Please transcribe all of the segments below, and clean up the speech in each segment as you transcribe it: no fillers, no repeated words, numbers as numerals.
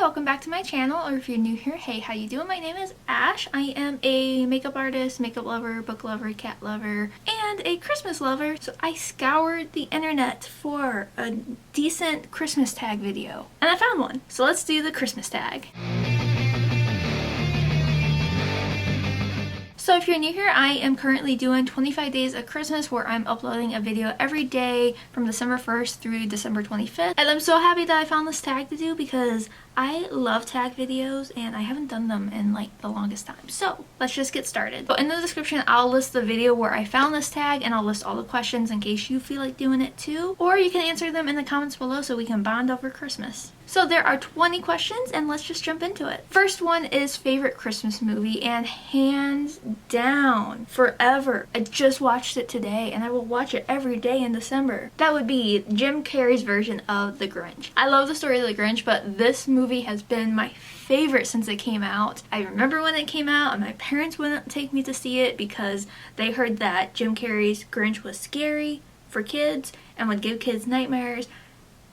welcome back to my channel, or if you're new here, hey, how you doing? My name is Ash. I am a makeup artist, makeup lover, book lover, cat lover, and a Christmas lover. So I scoured the internet for a decent Christmas tag video, and I found one. So let's do the Christmas tag. So if you're new here, I am currently doing 25 days of Christmas where I'm uploading a video every day from December 1st through December 25th. And I'm so happy that I found this tag to do because I love tag videos and I haven't done them in like the longest time. So let's just get started. So in the description, I'll list the video where I found this tag and I'll list all the questions in case you feel like doing it too. Or you can answer them in the comments below so we can bond over Christmas. So there are 20 questions and let's just jump into it. First one is favorite Christmas movie, and hands down, forever, I just watched it today and I will watch it every day in December. That would be Jim Carrey's version of The Grinch. I love the story of The Grinch, but this movie has been my favorite since it came out. I remember when it came out and my parents wouldn't take me to see it because they heard that Jim Carrey's Grinch was scary for kids and would give kids nightmares.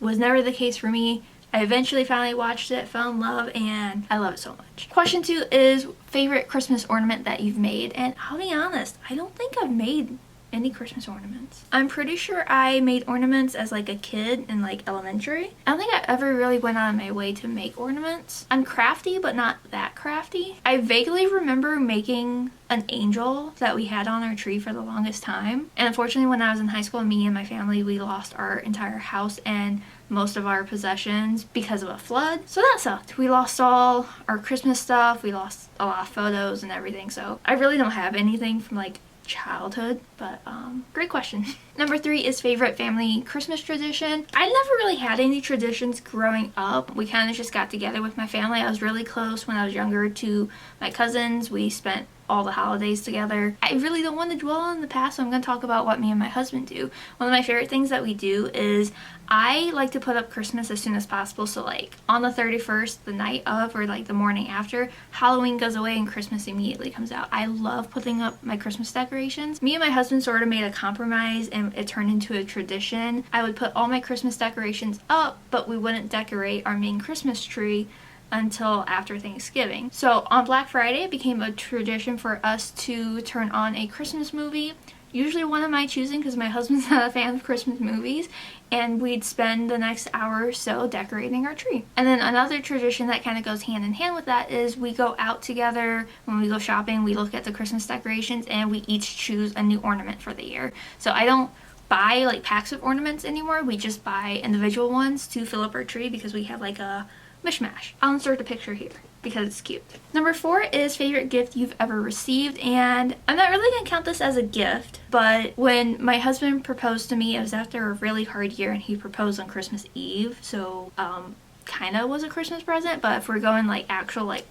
Was never the case for me. I eventually finally watched it, fell in love, and I love it so much. Question 2 is favorite Christmas ornament that you've made. And I'll be honest, I don't think I've made any Christmas ornaments. I'm pretty sure I made ornaments as like a kid in like elementary. I don't think I ever really went out of my way to make ornaments. I'm crafty, but not that crafty. I vaguely remember making an angel that we had on our tree for the longest time. And unfortunately, when I was in high school, me and my family, we lost our entire house and most of our possessions because of a flood. So that sucked. We lost all our Christmas stuff. We lost a lot of photos and everything. So I really don't have anything from like childhood, but great question. Number 3 is favorite family Christmas tradition. I never really had any traditions growing up. We kind of just got together with my family. I was really close when I was younger to my cousins. We spent all the holidays together. I really don't want to dwell on the past, so I'm going to talk about what me and my husband do. One of my favorite things that we do is I like to put up Christmas as soon as possible. So like on the 31st, the night of, or like the morning after, Halloween goes away and Christmas immediately comes out. I love putting up my Christmas decorations. Me and my husband sort of made a compromise and it turned into a tradition. I would put all my Christmas decorations up, but we wouldn't decorate our main Christmas tree until after Thanksgiving. So on Black Friday, it became a tradition for us to turn on a Christmas movie, usually one of my choosing because my husband's not a fan of Christmas movies, and we'd spend the next hour or so decorating our tree. And then another tradition that kind of goes hand in hand with that is we go out together. When we go shopping, we look at the Christmas decorations and we each choose a new ornament for the year. So I don't buy like packs of ornaments anymore. We just buy individual ones to fill up our tree because we have like a mishmash. I'll insert a picture here because it's cute. Number 4 is favorite gift you've ever received, and I'm not really gonna count this as a gift, but when my husband proposed to me, it was after a really hard year and he proposed on Christmas Eve, so kind of was a Christmas present, but if we're going like actual like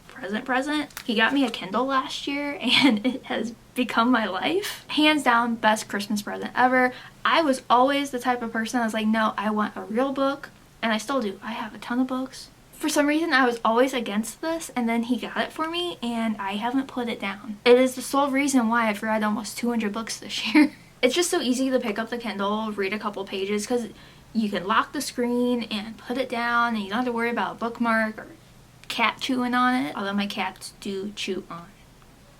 present, he got me a Kindle last year and it has become my life. Hands down, best Christmas present ever. I was always the type of person I was like, no, I want a real book, and I still do. I have a ton of books. For some reason, I was always against this, and then he got it for me, and I haven't put it down. It is the sole reason why I've read almost 200 books this year. It's just so easy to pick up the Kindle, read a couple pages, because you can lock the screen and put it down, and you don't have to worry about a bookmark or cat chewing on it, although my cats do chew on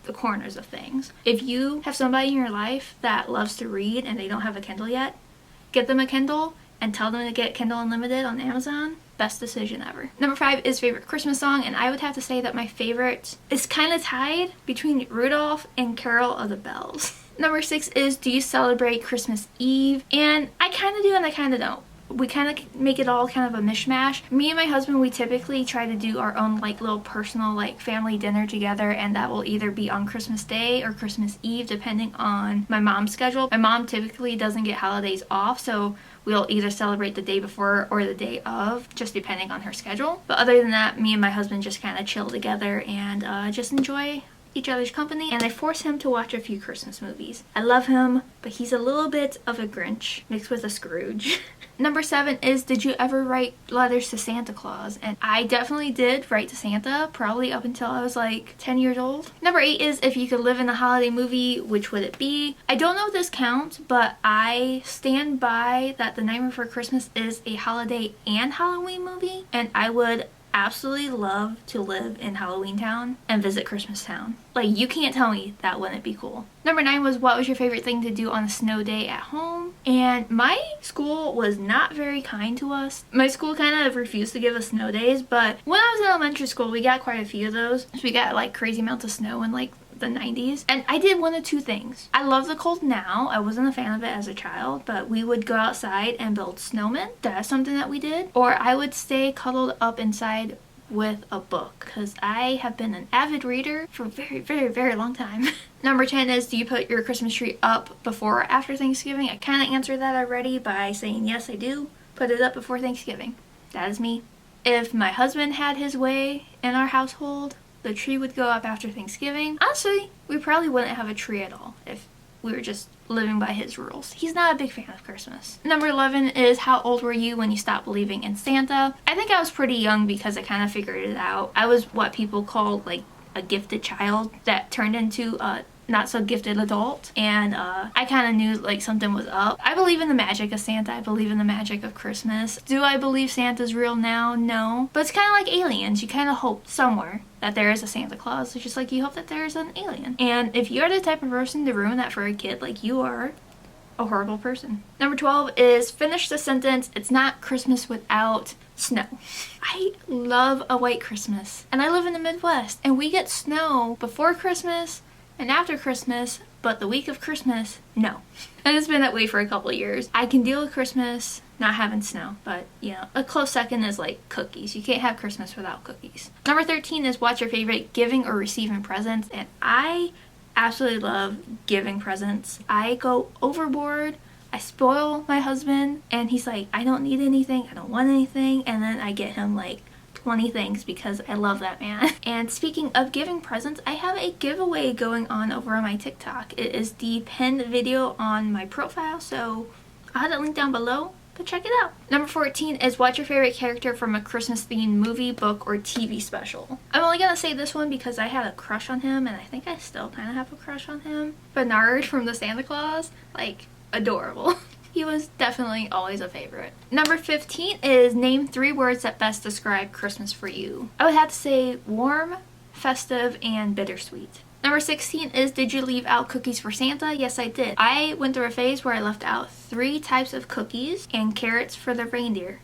the corners of things. If you have somebody in your life that loves to read and they don't have a Kindle yet, get them a Kindle and tell them to get Kindle Unlimited on Amazon. Best decision ever. Number 5 is favorite Christmas song, and I would have to say that my favorite is kind of tied between Rudolph and Carol of the Bells. Number 6 is do you celebrate Christmas Eve? And I kind of do and I kind of don't. We kind of make it all kind of a mishmash. Me and my husband, we typically try to do our own like little personal like family dinner together, and that will either be on Christmas Day or Christmas Eve depending on my mom's schedule. My mom typically doesn't get holidays off, so we'll either celebrate the day before or the day of, just depending on her schedule. But other than that, me and my husband just kind of chill together and just enjoy each other's company, and I force him to watch a few Christmas movies. I love him, but he's a little bit of a Grinch mixed with a Scrooge. Number 7 is did you ever write letters to Santa Claus? And I definitely did write to Santa, probably up until I was like 10 years old. Number 8 is if you could live in a holiday movie, which would it be? I don't know if this counts, but I stand by that The Nightmare Before Christmas is a holiday and Halloween movie, and I would absolutely love to live in Halloween Town and visit Christmas Town. Like, you can't tell me that wouldn't be cool. Number 9 was, what was your favorite thing to do on a snow day at home? And my school was not very kind to us. My school kind of refused to give us snow days, but when I was in elementary school, we got quite a few of those. So we got like crazy amounts of snow in like the 90s, and I did one of two things. I love the cold now. I wasn't a fan of it as a child, but we would go outside and build snowmen. That's something that we did. Or I would stay cuddled up inside with a book, because I have been an avid reader for a very long time. Number 10 is, do you put your Christmas tree up before or after Thanksgiving? I kind of answered that already by saying yes, I do put it up before Thanksgiving. That is me. If my husband had his way in our household, the tree would go up after Thanksgiving. Honestly, we probably wouldn't have a tree at all if we were just living by his rules. He's not a big fan of Christmas. Number 11 is, how old were you when you stopped believing in Santa? I think I was pretty young because I kind of figured it out. I was what people call like a gifted child that turned into a not so gifted adult, and I kind of knew like something was up. I believe in the magic of Santa. I believe in the magic of Christmas. Do I believe Santa's real now? No. But it's kind of like aliens. You kind of hope somewhere that there is a Santa Claus. It's just like you hope that there is an alien. And if you're the type of person to ruin that for a kid, like, you are a horrible person. Number 12 is, finish the sentence, it's not Christmas without snow. I love a white Christmas, and I live in the Midwest, and we get snow before Christmas and after Christmas, but the week of Christmas, no. And it's been that way for a couple of years. I can deal with Christmas not having snow, but you know, a close second is like cookies. You can't have Christmas without cookies. Number 13 is, what's your favorite giving or receiving presents? And I absolutely love giving presents. I go overboard. I spoil my husband, and he's like, I don't need anything, I don't want anything, and then I get him like 20 things because I love that man. And speaking of giving presents, I have a giveaway going on over on my TikTok. It is the pinned video on my profile, so I'll have that link down below. Go check it out. Number 14 is, what's your favorite character from a Christmas themed movie, book, or TV special? I'm only gonna say this one because I had a crush on him, and I think I still kind of have a crush on him. Bernard from the Santa Claus, like, adorable. He was definitely always a favorite. Number 15 is, name 3 words that best describe Christmas for you. I would have to say warm, festive, and bittersweet. Number 16 is, did you leave out cookies for Santa? Yes, I did. I went through a phase where I left out 3 types of cookies and carrots for the reindeer.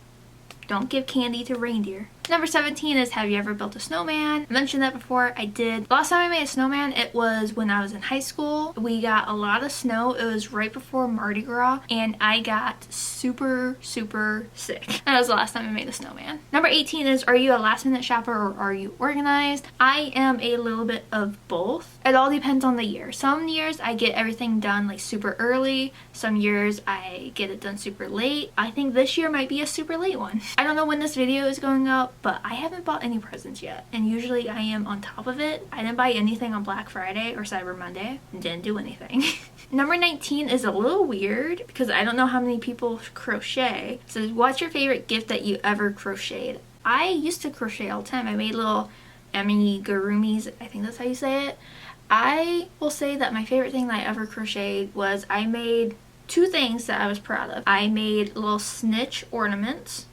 Don't give candy to reindeer. Number 17 is, have you ever built a snowman? I mentioned that before. I did. Last time I made a snowman, it was when I was in high school. We got a lot of snow. It was right before Mardi Gras, and I got super sick. That was the last time I made a snowman. Number 18 is, are you a last minute shopper or are you organized? I am a little bit of both. It all depends on the year. Some years I get everything done like super early. Some years I get it done super late. I think this year might be a super late one. I don't know when this video is going up, but I haven't bought any presents yet, and usually I am on top of it. I didn't buy anything on Black Friday or Cyber Monday, and didn't do anything. Number 19 is a little weird because I don't know how many people crochet. It says, what's your favorite gift that you ever crocheted? I used to crochet all the time. I made little amigurumis, I think that's how you say it. I will say that my favorite thing that I ever crocheted was, I made 2 things that I was proud of. I made little snitch ornaments.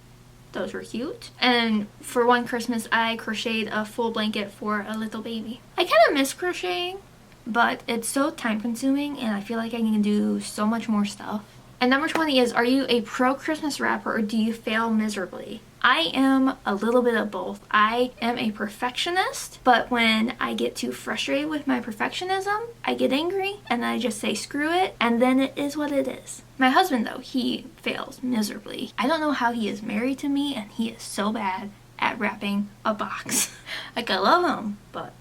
Those were cute. And for one Christmas, I crocheted a full blanket for a little baby. I kind of miss crocheting, but it's so time consuming, and I feel like I can do so much more stuff. And number 20 is, are you a pro Christmas wrapper or do you fail miserably? I am a little bit of both. I am a perfectionist, but when I get too frustrated with my perfectionism, I get angry and I just say screw it, and then it is what it is. My husband, though, he fails miserably. I don't know how he is married to me, and he is so bad at wrapping a box. Like, I love him, but...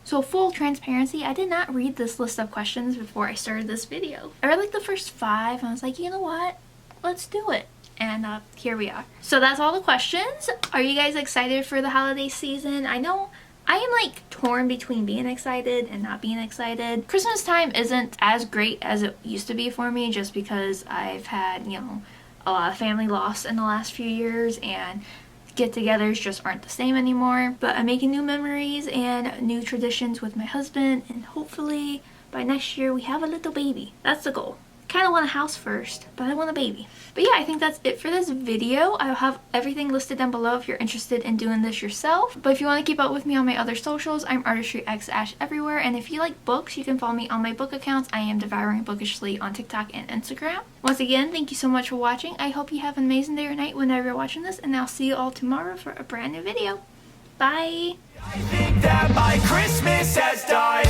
So full transparency, I did not read this list of questions before I started this video. I read like the first 5 and I was like, you know what? Let's do it. And here we are. So that's all the questions. Are you guys excited for the holiday season? I know I am like torn between being excited and not being excited. Christmas time isn't as great as it used to be for me just because I've had, you know, a lot of family loss in the last few years, and get-togethers just aren't the same anymore. But I'm making new memories and new traditions with my husband, and hopefully by next year we have a little baby. That's the goal. kind of want a house first, but I want a baby. But yeah, I think that's it for this video. I'll have everything listed down below if you're interested in doing this yourself. But if you want to keep up with me on my other socials, I'm artistryxashh everywhere. And if you like books, you can follow me on my book accounts. I am Devouring Bookishly on TikTok and Instagram. Once again, thank you so much for watching. I hope you have an amazing day or night whenever you're watching this, and I'll see you all tomorrow for a brand new video. Bye! I think that my Christmas has died.